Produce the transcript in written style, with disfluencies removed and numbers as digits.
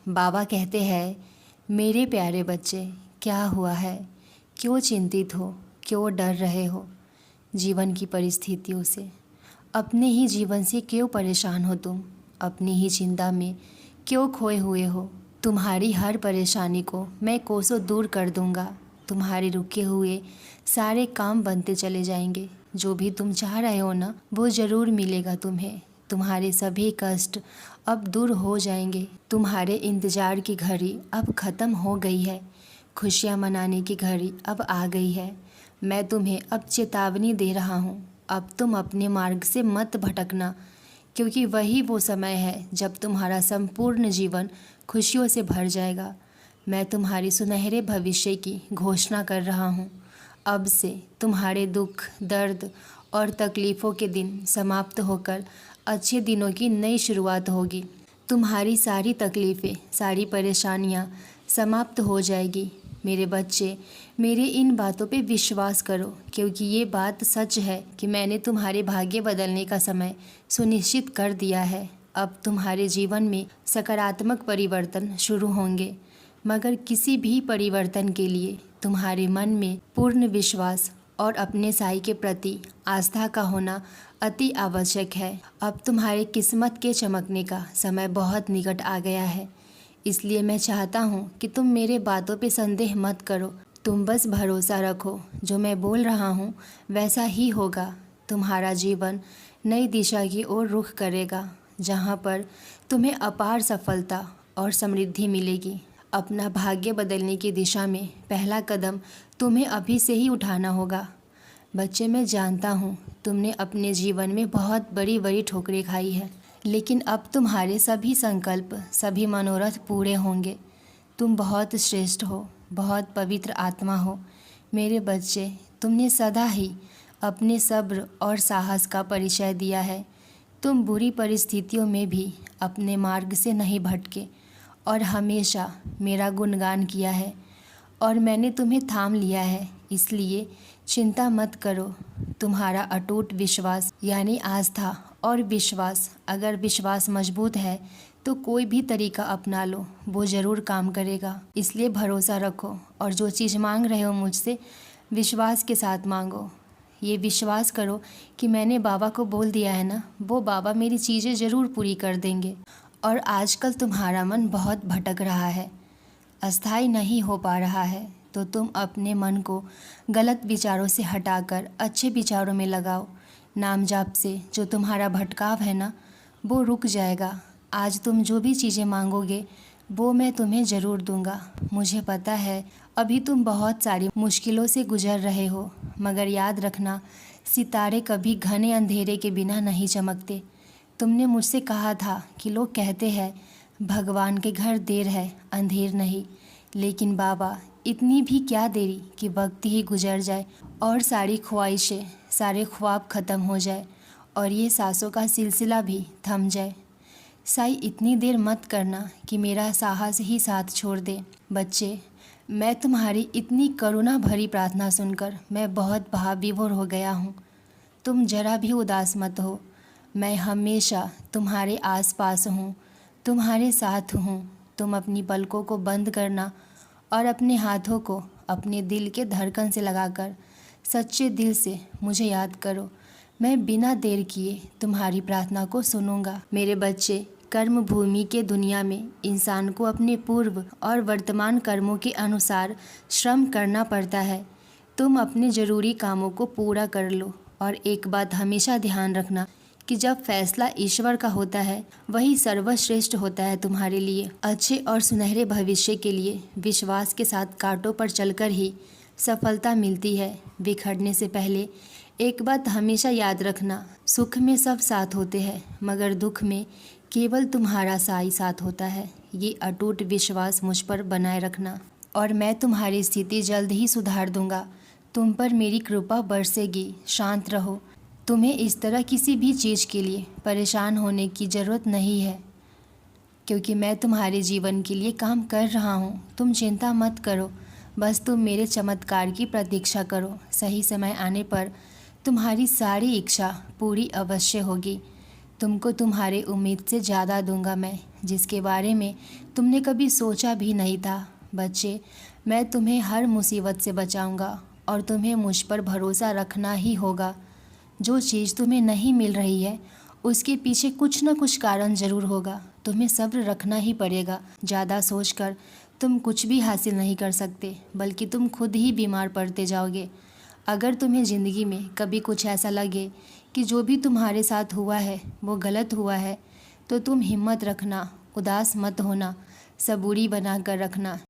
बाबा कहते हैं, मेरे प्यारे बच्चे, क्या हुआ है? क्यों चिंतित हो? क्यों डर रहे हो जीवन की परिस्थितियों से? अपने ही जीवन से क्यों परेशान हो तुम? अपनी ही चिंता में क्यों खोए हुए हो? तुम्हारी हर परेशानी को मैं कोसों दूर कर दूंगा। तुम्हारे रुके हुए सारे काम बनते चले जाएंगे। जो भी तुम चाह रहे हो ना, वो ज़रूर मिलेगा तुम्हें। तुम्हारे सभी कष्ट अब दूर हो जाएंगे। तुम्हारे इंतज़ार की घड़ी अब ख़त्म हो गई है। खुशियाँ मनाने की घड़ी अब आ गई है। मैं तुम्हें अब चेतावनी दे रहा हूँ। अब तुम अपने मार्ग से मत भटकना, क्योंकि वही वो समय है जब तुम्हारा संपूर्ण जीवन खुशियों से भर जाएगा। मैं तुम्हारी सुनहरे भविष्य की घोषणा कर रहा हूँ। अब से तुम्हारे दुख, दर्द और तकलीफ़ों के दिन समाप्त होकर अच्छे दिनों की नई शुरुआत होगी। तुम्हारी सारी तकलीफ़ें, सारी परेशानियाँ समाप्त हो जाएगी। मेरे बच्चे, मेरे इन बातों पे विश्वास करो, क्योंकि ये बात सच है कि मैंने तुम्हारे भाग्य बदलने का समय सुनिश्चित कर दिया है। अब तुम्हारे जीवन में सकारात्मक परिवर्तन शुरू होंगे, मगर किसी भी परिवर्तन के लिए तुम्हारे मन में पूर्ण विश्वास और अपने साई के प्रति आस्था का होना अति आवश्यक है। अब तुम्हारी किस्मत के चमकने का समय बहुत निकट आ गया है। इसलिए मैं चाहता हूँ कि तुम मेरे बातों पे संदेह मत करो। तुम बस भरोसा रखो, जो मैं बोल रहा हूँ वैसा ही होगा। तुम्हारा जीवन नई दिशा की ओर रुख करेगा, जहाँ पर तुम्हें अपार सफलता और समृद्धि मिलेगी। अपना भाग्य बदलने की दिशा में पहला कदम तुम्हें अभी से ही उठाना होगा। बच्चे, मैं जानता हूँ तुमने अपने जीवन में बहुत बड़ी बड़ी ठोकरें खाई है, लेकिन अब तुम्हारे सभी संकल्प, सभी मनोरथ पूरे होंगे। तुम बहुत श्रेष्ठ हो, बहुत पवित्र आत्मा हो। मेरे बच्चे, तुमने सदा ही अपने सब्र और साहस का परिचय दिया है। तुम बुरी परिस्थितियों में भी अपने मार्ग से नहीं भटके और हमेशा मेरा गुणगान किया है, और मैंने तुम्हें थाम लिया है। इसलिए चिंता मत करो। तुम्हारा अटूट विश्वास यानी आस्था और विश्वास, अगर विश्वास मजबूत है तो कोई भी तरीका अपना लो, वो ज़रूर काम करेगा। इसलिए भरोसा रखो और जो चीज़ मांग रहे हो मुझसे, विश्वास के साथ मांगो। ये विश्वास करो कि मैंने बाबा को बोल दिया है ना, वो बाबा मेरी चीज़ें ज़रूर पूरी कर देंगे। और आजकल तुम्हारा मन बहुत भटक रहा है, अस्थायी नहीं हो पा रहा है, तो तुम अपने मन को गलत विचारों से हटाकर अच्छे विचारों में लगाओ। नाम जाप से जो तुम्हारा भटकाव है ना, वो रुक जाएगा। आज तुम जो भी चीज़ें मांगोगे वो मैं तुम्हें ज़रूर दूंगा। मुझे पता है अभी तुम बहुत सारी मुश्किलों से गुजर रहे हो, मगर याद रखना, सितारे कभी घने अंधेरे के बिना नहीं चमकते। तुमने मुझसे कहा था कि लोग कहते हैं भगवान के घर देर है, अंधेर नहीं, लेकिन बाबा, इतनी भी क्या देरी कि वक्त ही गुजर जाए और सारी ख्वाहिशें, सारे ख्वाब ख़त्म हो जाए और ये सांसों का सिलसिला भी थम जाए। साई, इतनी देर मत करना कि मेरा साहस ही साथ छोड़ दे। बच्चे, मैं तुम्हारी इतनी करुणा भरी प्रार्थना सुनकर मैं बहुत भाव विभोर हो गया हूँ। तुम जरा भी उदास मत हो। मैं हमेशा तुम्हारे आसपास हूँ, तुम्हारे साथ हूँ। तुम अपनी पलकों को बंद करना और अपने हाथों को अपने दिल के धड़कन से लगाकर सच्चे दिल से मुझे याद करो। मैं बिना देर किए तुम्हारी प्रार्थना को सुनूंगा। मेरे बच्चे, कर्म भूमि के दुनिया में इंसान को अपने पूर्व और वर्तमान कर्मों के अनुसार श्रम करना पड़ता है। तुम अपने ज़रूरी कामों को पूरा कर लो, और एक बात हमेशा ध्यान रखना कि जब फैसला ईश्वर का होता है वही सर्वश्रेष्ठ होता है तुम्हारे लिए। अच्छे और सुनहरे भविष्य के लिए विश्वास के साथ कांटों पर चलकर ही सफलता मिलती है। बिखरने से पहले एक बात हमेशा याद रखना, सुख में सब साथ होते हैं, मगर दुख में केवल तुम्हारा साई साथ होता है। ये अटूट विश्वास मुझ पर बनाए रखना, और मैं तुम्हारी स्थिति जल्द ही सुधार दूंगा। तुम पर मेरी कृपा बरसेगी। शांत रहो। तुम्हें इस तरह किसी भी चीज़ के लिए परेशान होने की ज़रूरत नहीं है, क्योंकि मैं तुम्हारे जीवन के लिए काम कर रहा हूँ। तुम चिंता मत करो, बस तुम मेरे चमत्कार की प्रतीक्षा करो। सही समय आने पर तुम्हारी सारी इच्छा पूरी अवश्य होगी। तुमको तुम्हारे उम्मीद से ज़्यादा दूंगा मैं, जिसके बारे में तुमने कभी सोचा भी नहीं था। बच्चे, मैं तुम्हें हर मुसीबत से बचाऊंगा और तुम्हें मुझ पर भरोसा रखना ही होगा। जो चीज़ तुम्हें नहीं मिल रही है उसके पीछे कुछ न कुछ कारण ज़रूर होगा। तुम्हें सब्र रखना ही पड़ेगा। ज़्यादा सोचकर तुम कुछ भी हासिल नहीं कर सकते, बल्कि तुम खुद ही बीमार पड़ते जाओगे। अगर तुम्हें ज़िंदगी में कभी कुछ ऐसा लगे कि जो भी तुम्हारे साथ हुआ है वो गलत हुआ है, तो तुम हिम्मत रखना, उदास मत होना, सबूरी बना कर रखना।